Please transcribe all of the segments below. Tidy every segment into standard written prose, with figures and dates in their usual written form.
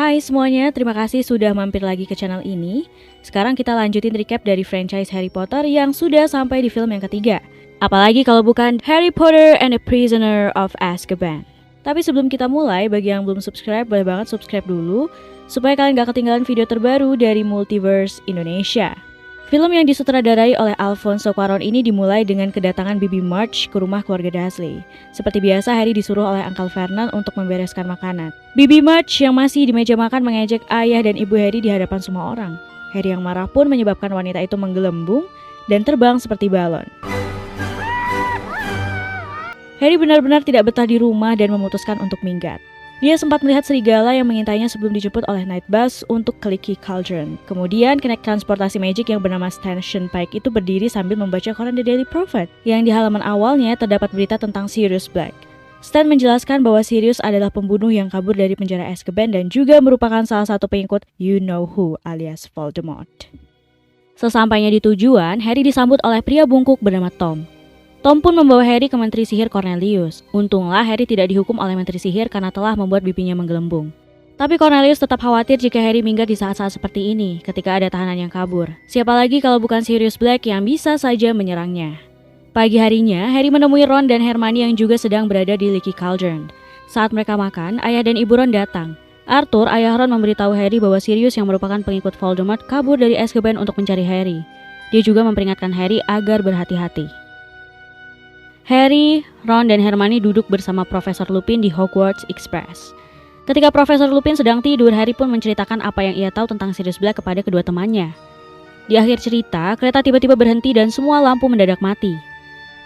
Hai semuanya, terima kasih sudah mampir lagi ke channel ini. Sekarang kita lanjutin recap dari franchise Harry Potter yang sudah sampai di film yang ketiga. Apalagi kalau bukan Harry Potter and the Prisoner of Azkaban. Tapi sebelum kita mulai, bagi yang belum subscribe, boleh banget subscribe dulu supaya kalian gak ketinggalan video terbaru dari Multiverse Indonesia. Film yang disutradarai oleh Alfonso Cuarón ini dimulai dengan kedatangan Bibi March ke rumah keluarga Dursley. Seperti biasa, Harry disuruh oleh Uncle Vernon untuk membereskan makanan. Bibi March yang masih di meja makan mengejek ayah dan ibu Harry di hadapan semua orang. Harry yang marah pun menyebabkan wanita itu menggelembung dan terbang seperti balon. Harry benar-benar tidak betah di rumah dan memutuskan untuk minggat. Dia sempat melihat serigala yang mengintainya sebelum dijemput oleh Night Bus untuk ke Leaky Cauldron. Kemudian, kenek transportasi magic yang bernama Stanchion Pike itu berdiri sambil membaca koran The Daily Prophet, yang di halaman awalnya terdapat berita tentang Sirius Black. Stan menjelaskan bahwa Sirius adalah pembunuh yang kabur dari penjara Azkaban dan juga merupakan salah satu pengikut You-Know-Who alias Voldemort. Sesampainya di tujuan, Harry disambut oleh pria bungkuk bernama Tom. Tom pun membawa Harry ke Menteri Sihir Cornelius. Untunglah Harry tidak dihukum oleh Menteri Sihir karena telah membuat bibinya menggelembung. Tapi Cornelius tetap khawatir jika Harry minggat di saat-saat seperti ini ketika ada tahanan yang kabur. Siapa lagi kalau bukan Sirius Black yang bisa saja menyerangnya. Pagi harinya, Harry menemui Ron dan Hermione yang juga sedang berada di Leaky Cauldron. Saat mereka makan, ayah dan ibu Ron datang. Arthur, ayah Ron, memberitahu Harry bahwa Sirius yang merupakan pengikut Voldemort kabur dari Azkaban untuk mencari Harry. Dia juga memperingatkan Harry agar berhati-hati. Harry, Ron, dan Hermione duduk bersama Profesor Lupin di Hogwarts Express. Ketika Profesor Lupin sedang tidur, Harry pun menceritakan apa yang ia tahu tentang Sirius Black kepada kedua temannya. Di akhir cerita, kereta tiba-tiba berhenti dan semua lampu mendadak mati.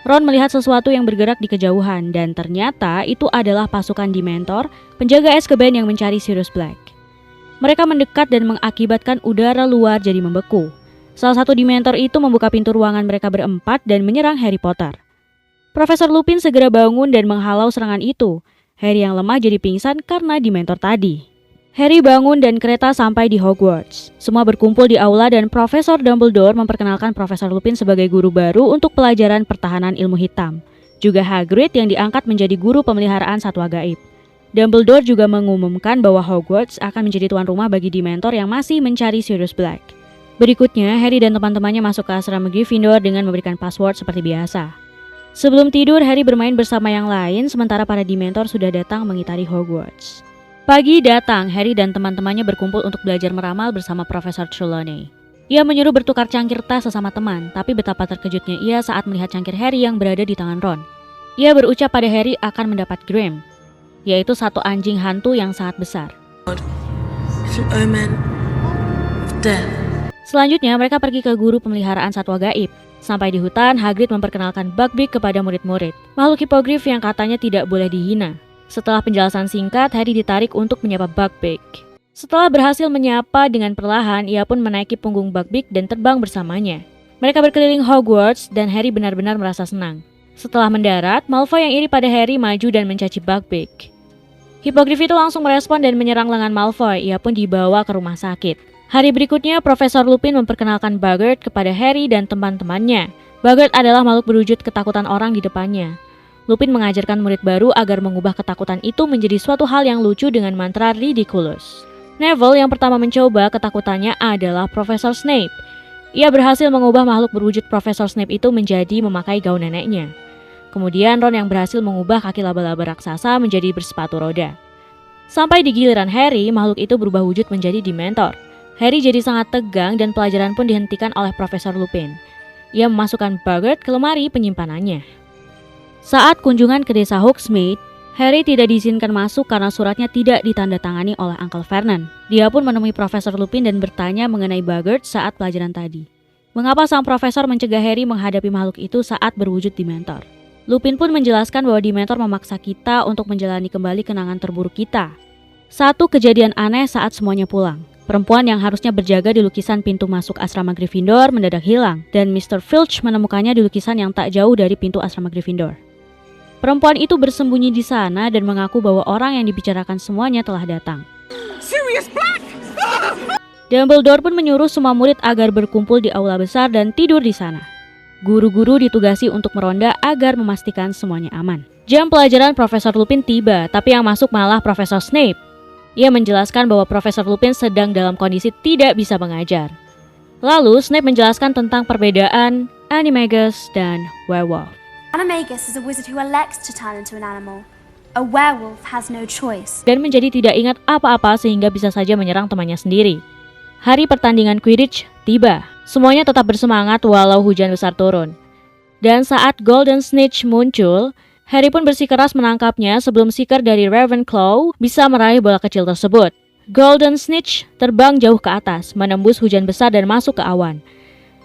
Ron melihat sesuatu yang bergerak di kejauhan dan ternyata itu adalah pasukan Dementor, penjaga Azkaban yang mencari Sirius Black. Mereka mendekat dan mengakibatkan udara luar jadi membeku. Salah satu Dementor itu membuka pintu ruangan mereka berempat dan menyerang Harry Potter. Profesor Lupin segera bangun dan menghalau serangan itu. Harry yang lemah jadi pingsan karena Dementor tadi. Harry bangun dan kereta sampai di Hogwarts. Semua berkumpul di aula dan Profesor Dumbledore memperkenalkan Profesor Lupin sebagai guru baru untuk pelajaran pertahanan ilmu hitam. Juga Hagrid yang diangkat menjadi guru pemeliharaan satwa gaib. Dumbledore juga mengumumkan bahwa Hogwarts akan menjadi tuan rumah bagi Dementor yang masih mencari Sirius Black. Berikutnya, Harry dan teman-temannya masuk ke asrama Gryffindor dengan memberikan password seperti biasa. Sebelum tidur, Harry bermain bersama yang lain, sementara para Dementor sudah datang mengitari Hogwarts. Pagi datang, Harry dan teman-temannya berkumpul untuk belajar meramal bersama Profesor Trelawney. Ia menyuruh bertukar cangkir tas sesama teman, tapi betapa terkejutnya ia saat melihat cangkir Harry yang berada di tangan Ron. Ia berucap pada Harry akan mendapat Grim, yaitu satu anjing hantu yang sangat besar. Selanjutnya, mereka pergi ke guru pemeliharaan satwa gaib. Sampai di hutan, Hagrid memperkenalkan Buckbeak kepada murid-murid, makhluk hipogrif yang katanya tidak boleh dihina. Setelah penjelasan singkat, Harry ditarik untuk menyapa Buckbeak. Setelah berhasil menyapa dengan perlahan, ia pun menaiki punggung Buckbeak dan terbang bersamanya. Mereka berkeliling Hogwarts dan Harry benar-benar merasa senang. Setelah mendarat, Malfoy yang iri pada Harry maju dan mencaci Buckbeak. Hipogrif itu langsung merespon dan menyerang lengan Malfoy, ia pun dibawa ke rumah sakit. Hari berikutnya, Profesor Lupin memperkenalkan Buggert kepada Harry dan teman-temannya. Buggert adalah makhluk berwujud ketakutan orang di depannya. Lupin mengajarkan murid baru agar mengubah ketakutan itu menjadi suatu hal yang lucu dengan mantra Ridiculous. Neville yang pertama mencoba ketakutannya adalah Profesor Snape. Ia berhasil mengubah makhluk berwujud Profesor Snape itu menjadi memakai gaun neneknya. Kemudian Ron yang berhasil mengubah kaki laba-laba raksasa menjadi bersepatu roda. Sampai di giliran Harry, makhluk itu berubah wujud menjadi Dementor. Harry jadi sangat tegang dan pelajaran pun dihentikan oleh Profesor Lupin. Ia memasukkan Buggert ke lemari penyimpanannya. Saat kunjungan ke desa Hogsmeade, Harry tidak diizinkan masuk karena suratnya tidak ditandatangani oleh Uncle Vernon. Dia pun menemui Profesor Lupin dan bertanya mengenai Buggert saat pelajaran tadi. Mengapa sang profesor mencegah Harry menghadapi makhluk itu saat berwujud Dementor? Lupin pun menjelaskan bahwa Dementor memaksa kita untuk menjalani kembali kenangan terburuk kita. Satu kejadian aneh saat semuanya pulang. Perempuan yang harusnya berjaga di lukisan pintu masuk asrama Gryffindor mendadak hilang, dan Mr. Filch menemukannya di lukisan yang tak jauh dari pintu asrama Gryffindor. Perempuan itu bersembunyi di sana dan mengaku bahwa orang yang dibicarakan semuanya telah datang. Sirius Black! Dumbledore pun menyuruh semua murid agar berkumpul di aula besar dan tidur di sana. Guru-guru ditugasi untuk meronda agar memastikan semuanya aman. Jam pelajaran Profesor Lupin tiba, tapi yang masuk malah Profesor Snape. Ia menjelaskan bahwa Profesor Lupin sedang dalam kondisi tidak bisa mengajar. Lalu Snape menjelaskan tentang perbedaan Animagus dan Werewolf. Animagus is a wizard who elects to turn into an animal. A werewolf has no choice. Dan menjadi tidak ingat apa-apa sehingga bisa saja menyerang temannya sendiri. Hari pertandingan Quidditch tiba. Semuanya tetap bersemangat walau hujan besar turun. Dan saat Golden Snitch muncul, Harry pun bersikeras menangkapnya sebelum seeker dari Ravenclaw bisa meraih bola kecil tersebut. Golden Snitch terbang jauh ke atas, menembus hujan besar dan masuk ke awan.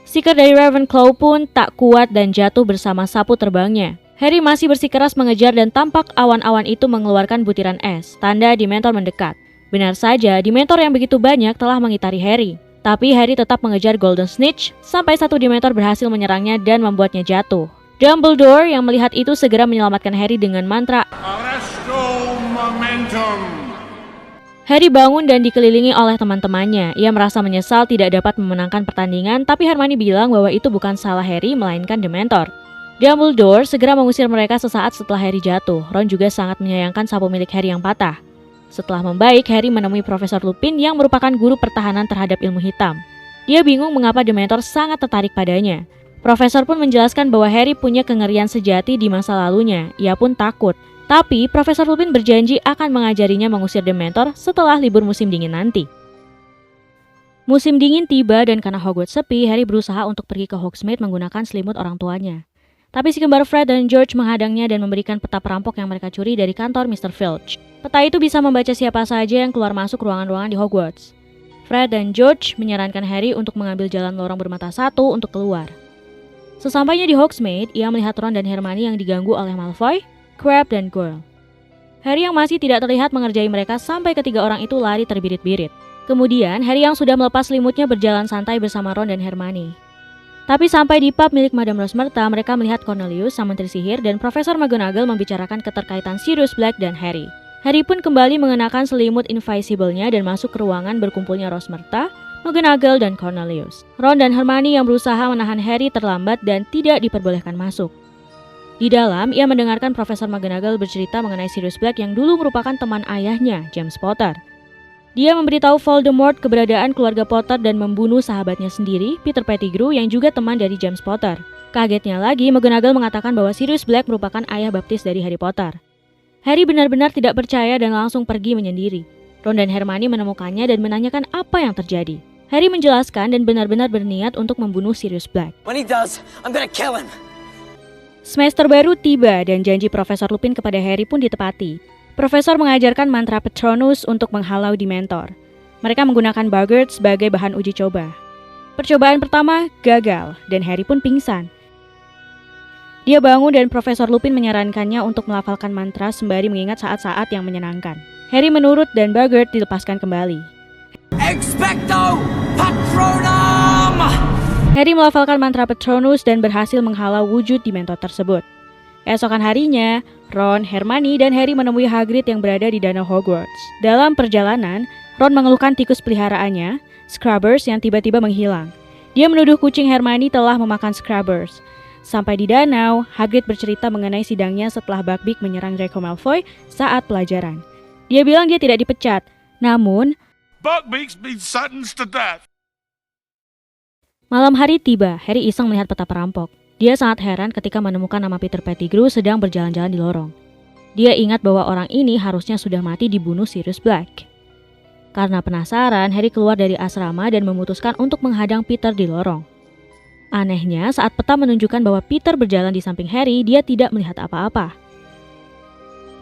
Seeker dari Ravenclaw pun tak kuat dan jatuh bersama sapu terbangnya. Harry masih bersikeras mengejar dan tampak awan-awan itu mengeluarkan butiran es, tanda Dementor mendekat. Benar saja, Dementor yang begitu banyak telah mengitari Harry. Tapi Harry tetap mengejar Golden Snitch sampai satu Dementor berhasil menyerangnya dan membuatnya jatuh. Dumbledore yang melihat itu segera menyelamatkan Harry dengan mantra Arresto Momentum. Harry bangun dan dikelilingi oleh teman-temannya. Ia merasa menyesal tidak dapat memenangkan pertandingan, tapi Hermione bilang bahwa itu bukan salah Harry melainkan Dementor. Dumbledore segera mengusir mereka sesaat setelah Harry jatuh. Ron juga sangat menyayangkan sapu milik Harry yang patah. Setelah membaik, Harry menemui Profesor Lupin yang merupakan guru pertahanan terhadap ilmu hitam. Dia bingung mengapa Dementor sangat tertarik padanya. Profesor pun menjelaskan bahwa Harry punya kengerian sejati di masa lalunya. Ia pun takut. Tapi Profesor Lupin berjanji akan mengajarinya mengusir Dementor setelah libur musim dingin nanti. Musim dingin tiba dan karena Hogwarts sepi, Harry berusaha untuk pergi ke Hogsmeade menggunakan selimut orang tuanya. Tapi si kembar Fred dan George menghadangnya dan memberikan peta perampok yang mereka curi dari kantor Mr. Filch. Peta itu bisa membaca siapa saja yang keluar masuk ruangan-ruangan di Hogwarts. Fred dan George menyarankan Harry untuk mengambil jalan lorong bermata satu untuk keluar. Sesampainya di Hogsmeade, ia melihat Ron dan Hermione yang diganggu oleh Malfoy, Crabbe, dan Goyle. Harry yang masih tidak terlihat mengerjai mereka sampai ketiga orang itu lari terbirit-birit. Kemudian, Harry yang sudah melepas selimutnya berjalan santai bersama Ron dan Hermione. Tapi sampai di pub milik Madame Rosmerta, mereka melihat Cornelius, sang menteri sihir, dan Profesor McGonagall membicarakan keterkaitan Sirius Black dan Harry. Harry pun kembali mengenakan selimut invisible-nya dan masuk ke ruangan berkumpulnya Rosmerta, McGonagall, dan Cornelius. Ron dan Hermione yang berusaha menahan Harry terlambat dan tidak diperbolehkan masuk. Di dalam, ia mendengarkan Profesor McGonagall bercerita mengenai Sirius Black yang dulu merupakan teman ayahnya, James Potter. Dia memberitahu Voldemort keberadaan keluarga Potter dan membunuh sahabatnya sendiri, Peter Pettigrew, yang juga teman dari James Potter. Kagetnya lagi, McGonagall mengatakan bahwa Sirius Black merupakan ayah baptis dari Harry Potter. Harry benar-benar tidak percaya dan langsung pergi menyendiri. Ron dan Hermione menemukannya dan menanyakan apa yang terjadi. Harry menjelaskan dan benar-benar berniat untuk membunuh Sirius Black. When he does, I'm gonna kill him. Semester baru tiba dan janji Profesor Lupin kepada Harry pun ditepati. Profesor mengajarkan mantra Patronus untuk menghalau Dementor. Mereka menggunakan Boggart sebagai bahan uji coba. Percobaan pertama gagal dan Harry pun pingsan. Dia bangun dan Profesor Lupin menyarankannya untuk melafalkan mantra sembari mengingat saat-saat yang menyenangkan. Harry menurut dan Boggart dilepaskan kembali. Expecto Patronum! Harry melafalkan mantra Patronus dan berhasil menghalau wujud Dementor tersebut. Esokan harinya, Ron, Hermione, dan Harry menemui Hagrid yang berada di danau Hogwarts. Dalam perjalanan, Ron mengeluhkan tikus peliharaannya, Scrubbers, yang tiba-tiba menghilang. Dia menuduh kucing Hermione telah memakan Scrubbers. Sampai di danau, Hagrid bercerita mengenai sidangnya setelah Buckbeak menyerang Draco Malfoy saat pelajaran. Dia bilang dia tidak dipecat, namun Buckbeak's been sentenced to death. Malam hari tiba, Harry iseng melihat peta perampok. Dia sangat heran ketika menemukan nama Peter Pettigrew sedang berjalan-jalan di lorong. Dia ingat bahwa orang ini harusnya sudah mati dibunuh Sirius Black. Karena penasaran, Harry keluar dari asrama dan memutuskan untuk menghadang Peter di lorong. Anehnya, saat peta menunjukkan bahwa Peter berjalan di samping Harry, dia tidak melihat apa-apa.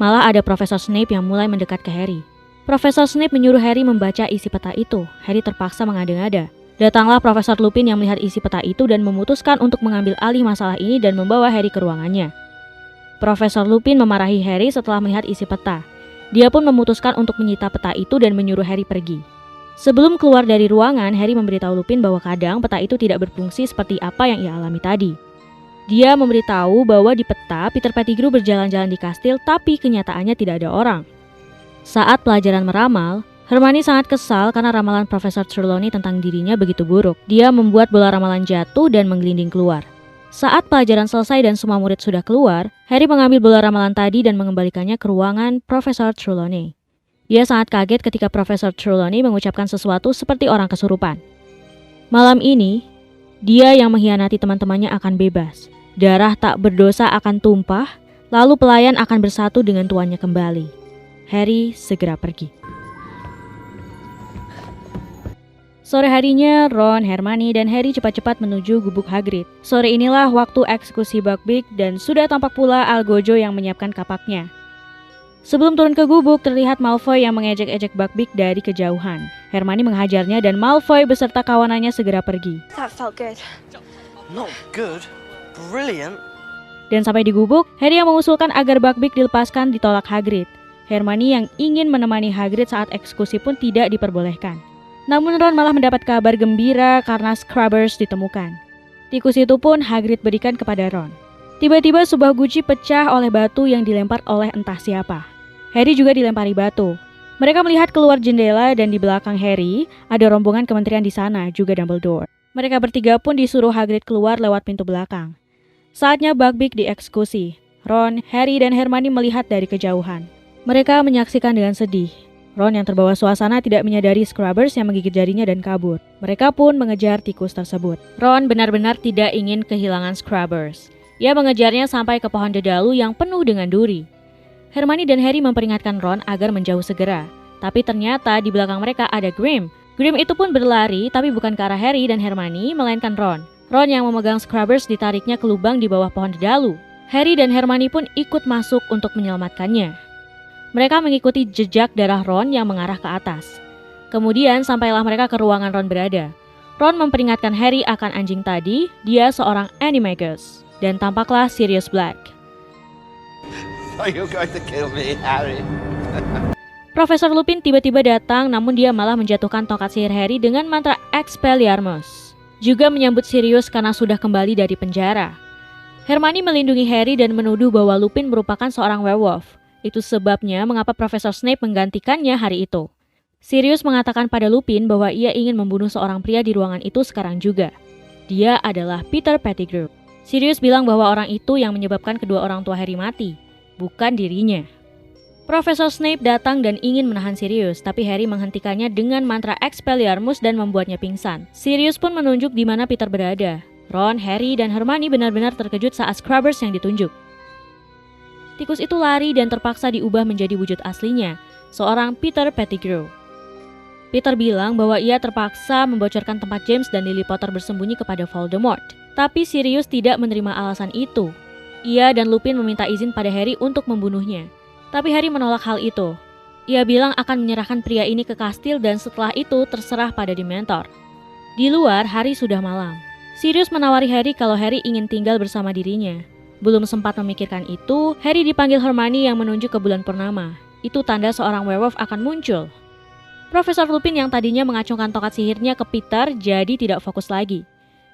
Malah ada Profesor Snape yang mulai mendekat ke Harry. Profesor Snape menyuruh Harry membaca isi peta itu. Harry terpaksa mengada-ngada. Datanglah Profesor Lupin yang melihat isi peta itu dan memutuskan untuk mengambil alih masalah ini dan membawa Harry ke ruangannya. Profesor Lupin memarahi Harry setelah melihat isi peta. Dia pun memutuskan untuk menyita peta itu dan menyuruh Harry pergi. Sebelum keluar dari ruangan, Harry memberitahu Lupin bahwa kadang peta itu tidak berfungsi seperti apa yang ia alami tadi. Dia memberitahu bahwa di peta Peter Pettigrew berjalan-jalan di kastil tapi kenyataannya tidak ada orang. Saat pelajaran meramal, Hermione sangat kesal karena ramalan Profesor Trelawney tentang dirinya begitu buruk. Dia membuat bola ramalan jatuh dan menggelinding keluar. Saat pelajaran selesai dan semua murid sudah keluar, Harry mengambil bola ramalan tadi dan mengembalikannya ke ruangan Profesor Trelawney. Dia sangat kaget ketika Profesor Trelawney mengucapkan sesuatu seperti orang kesurupan. Malam ini, dia yang mengkhianati teman-temannya akan bebas. Darah tak berdosa akan tumpah, lalu pelayan akan bersatu dengan tuannya kembali. Harry segera pergi. Sore harinya, Ron, Hermione, dan Harry cepat-cepat menuju gubuk Hagrid. Sore inilah waktu eksekusi Buckbeak dan sudah tampak pula Algojo yang menyiapkan kapaknya. Sebelum turun ke gubuk, terlihat Malfoy yang mengejek-ejek Buckbeak dari kejauhan. Hermione menghajarnya dan Malfoy beserta kawanannya segera pergi. That felt good. Not good. Brilliant. Dan sampai di gubuk, Harry yang mengusulkan agar Buckbeak dilepaskan ditolak Hagrid. Hermione yang ingin menemani Hagrid saat eksekusi pun tidak diperbolehkan. Namun Ron malah mendapat kabar gembira karena Scrubbers ditemukan. Tikus itu pun Hagrid berikan kepada Ron. Tiba-tiba sebuah guci pecah oleh batu yang dilempar oleh entah siapa. Harry juga dilempari batu. Mereka melihat keluar jendela dan di belakang Harry ada rombongan kementerian di sana, juga Dumbledore. Mereka bertiga pun disuruh Hagrid keluar lewat pintu belakang. Saatnya Buckbeak dieksekusi. Ron, Harry, dan Hermione melihat dari kejauhan. Mereka menyaksikan dengan sedih. Ron yang terbawa suasana tidak menyadari Scrubbers yang menggigit jarinya dan kabur. Mereka pun mengejar tikus tersebut. Ron benar-benar tidak ingin kehilangan Scrubbers. Ia mengejarnya sampai ke pohon dedalu yang penuh dengan duri. Hermione dan Harry memperingatkan Ron agar menjauh segera. Tapi ternyata di belakang mereka ada Grim. Grim itu pun berlari, tapi bukan ke arah Harry dan Hermione, melainkan Ron. Ron yang memegang Scrubbers ditariknya ke lubang di bawah pohon dedalu. Harry dan Hermione pun ikut masuk untuk menyelamatkannya. Mereka mengikuti jejak darah Ron yang mengarah ke atas. Kemudian sampailah mereka ke ruangan Ron berada. Ron memperingatkan Harry akan anjing tadi, dia seorang Animagus. Dan tampaklah Sirius Black. Are you going to kill me, Harry? Profesor Lupin tiba-tiba datang, namun dia malah menjatuhkan tongkat sihir Harry dengan mantra Expelliarmus. Juga menyambut Sirius karena sudah kembali dari penjara. Hermione melindungi Harry dan menuduh bahwa Lupin merupakan seorang werewolf. Itu sebabnya mengapa Profesor Snape menggantikannya hari itu. Sirius mengatakan pada Lupin bahwa ia ingin membunuh seorang pria di ruangan itu sekarang juga. Dia adalah Peter Pettigrew. Sirius bilang bahwa orang itu yang menyebabkan kedua orang tua Harry mati, bukan dirinya. Profesor Snape datang dan ingin menahan Sirius, tapi Harry menghentikannya dengan mantra Expelliarmus dan membuatnya pingsan. Sirius pun menunjuk di mana Peter berada. Ron, Harry, dan Hermione benar-benar terkejut saat Scrubbers yang ditunjuk. Tikus itu lari dan terpaksa diubah menjadi wujud aslinya, seorang Peter Pettigrew. Peter bilang bahwa ia terpaksa membocorkan tempat James dan Lily Potter bersembunyi kepada Voldemort. Tapi Sirius tidak menerima alasan itu. Ia dan Lupin meminta izin pada Harry untuk membunuhnya. Tapi Harry menolak hal itu. Ia bilang akan menyerahkan pria ini ke kastil dan setelah itu terserah pada Dementor. Di luar, hari sudah malam. Sirius menawari Harry kalau Harry ingin tinggal bersama dirinya. Belum sempat memikirkan itu, Harry dipanggil Hermione yang menunjuk ke bulan purnama. Itu tanda seorang werewolf akan muncul. Profesor Lupin yang tadinya mengacungkan tongkat sihirnya ke Peter jadi tidak fokus lagi.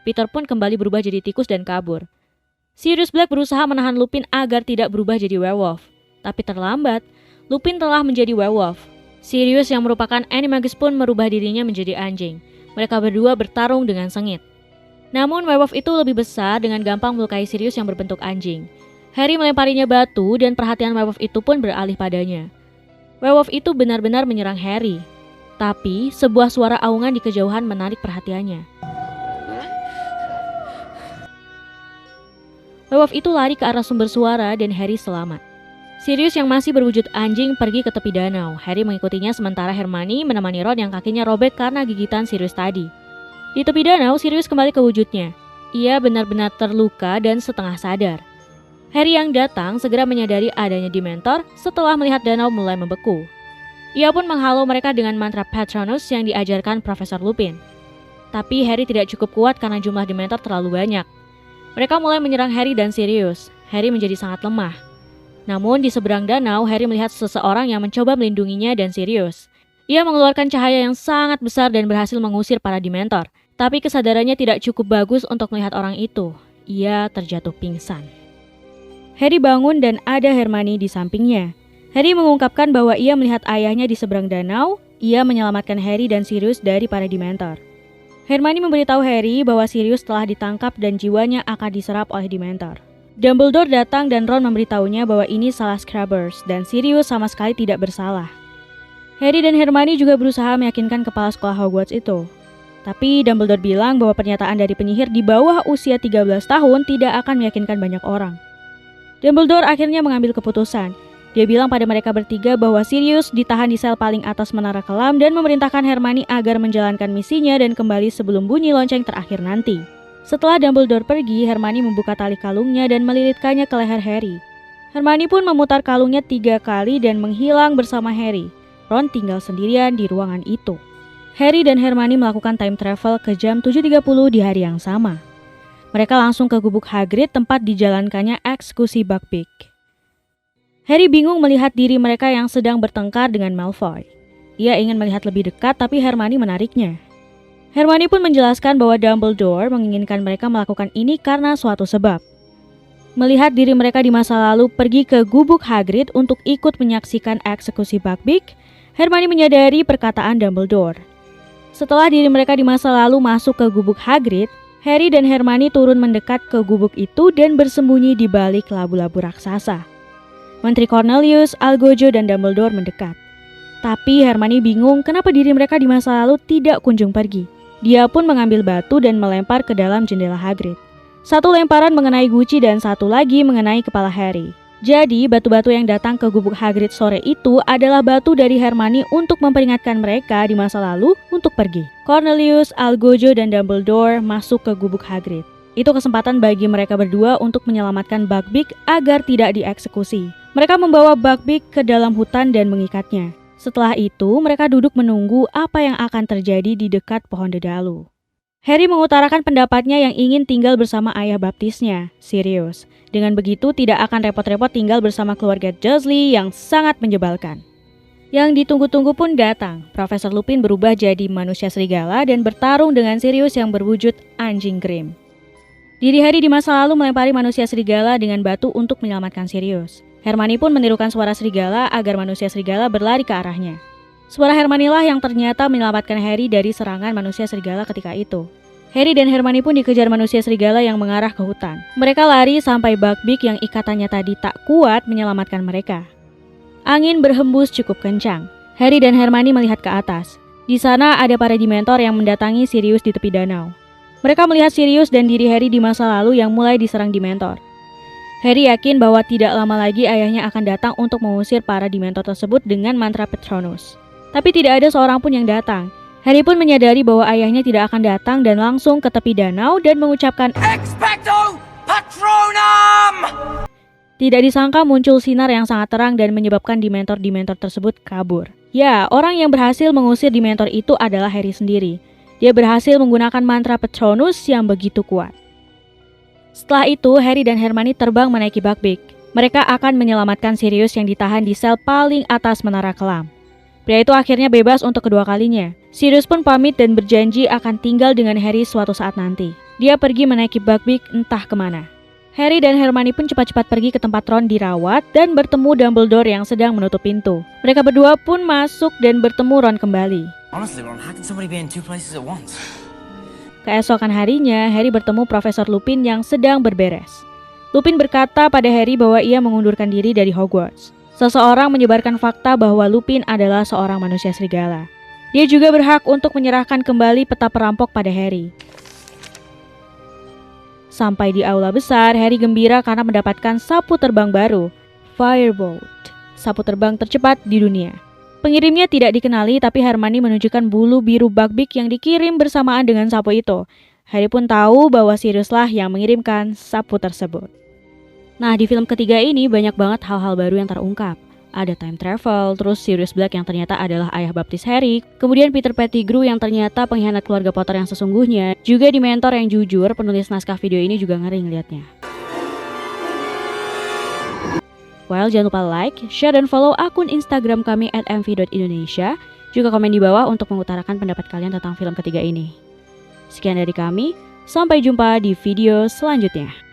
Peter pun kembali berubah jadi tikus dan kabur. Sirius Black berusaha menahan Lupin agar tidak berubah jadi werewolf. Tapi terlambat, Lupin telah menjadi werewolf. Sirius yang merupakan Animagus pun merubah dirinya menjadi anjing. Mereka berdua bertarung dengan sengit. Namun werewolf itu lebih besar dengan gampang melukai Sirius yang berbentuk anjing. Harry melemparinya batu dan perhatian werewolf itu pun beralih padanya. Werewolf itu benar-benar menyerang Harry. Tapi sebuah suara aungan di kejauhan menarik perhatiannya. Werewolf itu lari ke arah sumber suara dan Harry selamat. Sirius yang masih berwujud anjing pergi ke tepi danau. Harry mengikutinya sementara Hermione menemani Ron yang kakinya robek karena gigitan Sirius tadi. Di tepi danau, Sirius kembali ke wujudnya. Ia benar-benar terluka dan setengah sadar. Harry yang datang segera menyadari adanya Dementor setelah melihat danau mulai membeku. Ia pun menghalau mereka dengan mantra Patronus yang diajarkan Profesor Lupin. Tapi Harry tidak cukup kuat karena jumlah Dementor terlalu banyak. Mereka mulai menyerang Harry dan Sirius. Harry menjadi sangat lemah. Namun di seberang danau, Harry melihat seseorang yang mencoba melindunginya dan Sirius. Ia mengeluarkan cahaya yang sangat besar dan berhasil mengusir para Dementor. Tapi kesadarannya tidak cukup bagus untuk melihat orang itu. Ia terjatuh pingsan. Harry bangun dan ada Hermione di sampingnya. Harry mengungkapkan bahwa ia melihat ayahnya di seberang danau. Ia menyelamatkan Harry dan Sirius dari para Dementor. Hermione memberitahu Harry bahwa Sirius telah ditangkap dan jiwanya akan diserap oleh Dementor. Dumbledore datang dan Ron memberitahunya bahwa ini salah Scrubbers dan Sirius sama sekali tidak bersalah. Harry dan Hermione juga berusaha meyakinkan kepala sekolah Hogwarts itu. Tapi Dumbledore bilang bahwa pernyataan dari penyihir di bawah usia 13 tahun tidak akan meyakinkan banyak orang. Dumbledore akhirnya mengambil keputusan. Dia bilang pada mereka bertiga bahwa Sirius ditahan di sel paling atas Menara Kelam dan memerintahkan Hermione agar menjalankan misinya dan kembali sebelum bunyi lonceng terakhir nanti. Setelah Dumbledore pergi, Hermione membuka tali kalungnya dan melilitkannya ke leher Harry. Hermione pun memutar kalungnya 3 kali dan menghilang bersama Harry. Ron tinggal sendirian di ruangan itu. Harry dan Hermione melakukan time travel ke jam 7.30 di hari yang sama. Mereka langsung ke gubuk Hagrid tempat dijalankannya eksekusi Buckbeak. Harry bingung melihat diri mereka yang sedang bertengkar dengan Malfoy. Ia ingin melihat lebih dekat tapi Hermione menariknya. Hermione pun menjelaskan bahwa Dumbledore menginginkan mereka melakukan ini karena suatu sebab. Melihat diri mereka di masa lalu pergi ke gubuk Hagrid untuk ikut menyaksikan eksekusi Buckbeak, Hermione menyadari perkataan Dumbledore. Setelah diri mereka di masa lalu masuk ke gubuk Hagrid, Harry dan Hermione turun mendekat ke gubuk itu dan bersembunyi di balik labu-labu raksasa. Menteri Cornelius, Algojo, dan Dumbledore mendekat. Tapi Hermione bingung kenapa diri mereka di masa lalu tidak kunjung pergi. Dia pun mengambil batu dan melempar ke dalam jendela Hagrid. Satu lemparan mengenai Gucci dan satu lagi mengenai kepala Harry. Jadi, batu-batu yang datang ke gubuk Hagrid sore itu adalah batu dari Hermione untuk memperingatkan mereka di masa lalu untuk pergi. Cornelius, Algojo, dan Dumbledore masuk ke gubuk Hagrid. Itu kesempatan bagi mereka berdua untuk menyelamatkan Buckbeak agar tidak dieksekusi. Mereka membawa Buckbeak ke dalam hutan dan mengikatnya. Setelah itu, mereka duduk menunggu apa yang akan terjadi di dekat pohon dedalu. Harry mengutarakan pendapatnya yang ingin tinggal bersama ayah baptisnya, Sirius. Dengan begitu tidak akan repot-repot tinggal bersama keluarga Dursley yang sangat menyebalkan. Yang ditunggu-tunggu pun datang. Profesor Lupin berubah jadi manusia serigala dan bertarung dengan Sirius yang berwujud anjing Grim. Diri Harry di masa lalu melempari manusia serigala dengan batu untuk menyelamatkan Sirius. Hermione pun menirukan suara serigala agar manusia serigala berlari ke arahnya. Suara Hermione lah yang ternyata menyelamatkan Harry dari serangan manusia serigala ketika itu. Harry dan Hermione pun dikejar manusia serigala yang mengarah ke hutan. Mereka lari sampai Buckbeak yang ikatannya tadi tak kuat menyelamatkan mereka. Angin berhembus cukup kencang. Harry dan Hermione melihat ke atas. Di sana ada para Dementor yang mendatangi Sirius di tepi danau. Mereka melihat Sirius dan diri Harry di masa lalu yang mulai diserang Dementor. Harry yakin bahwa tidak lama lagi ayahnya akan datang untuk mengusir para Dementor tersebut dengan mantra Patronus. Tapi tidak ada seorang pun yang datang. Harry pun menyadari bahwa ayahnya tidak akan datang dan langsung ke tepi danau dan mengucapkan Expecto Patronum! Tidak disangka muncul sinar yang sangat terang dan menyebabkan Dementor-Dementor tersebut kabur. Ya, orang yang berhasil mengusir Dementor itu adalah Harry sendiri. Dia berhasil menggunakan mantra Patronus yang begitu kuat. Setelah itu, Harry dan Hermione terbang menaiki Buckbeak. Mereka akan menyelamatkan Sirius yang ditahan di sel paling atas Menara Kelam. Pria itu akhirnya bebas untuk kedua kalinya. Sirius pun pamit dan berjanji akan tinggal dengan Harry suatu saat nanti. Dia pergi menaiki Buckbeak entah kemana. Harry dan Hermione pun cepat-cepat pergi ke tempat Ron dirawat dan bertemu Dumbledore yang sedang menutup pintu. Mereka berdua pun masuk dan bertemu Ron kembali. Honestly, Ron, how can somebody be in two places at once? Keesokan harinya, Harry bertemu Profesor Lupin yang sedang berberes. Lupin berkata pada Harry bahwa ia mengundurkan diri dari Hogwarts. Seseorang menyebarkan fakta bahwa Lupin adalah seorang manusia serigala. Dia juga berhak untuk menyerahkan kembali peta perampok pada Harry. Sampai di aula besar, Harry gembira karena mendapatkan sapu terbang baru, Firebolt, sapu terbang tercepat di dunia. Pengirimnya tidak dikenali, tapi Hermione menunjukkan bulu biru Buckbeak yang dikirim bersamaan dengan sapu itu. Harry pun tahu bahwa Sirius lah yang mengirimkan sapu tersebut. Nah, di film ketiga ini banyak banget hal-hal baru yang terungkap. Ada time travel, terus Sirius Black yang ternyata adalah ayah baptis Harry, kemudian Peter Pettigrew yang ternyata pengkhianat keluarga Potter yang sesungguhnya, juga Dementor yang jujur. Penulis naskah video ini juga ngeri ngeliatnya. Well, jangan lupa like, share, dan follow akun Instagram kami @mv.indonesia. Juga komen di bawah untuk mengutarakan pendapat kalian tentang film ketiga ini. Sekian dari kami, sampai jumpa di video selanjutnya.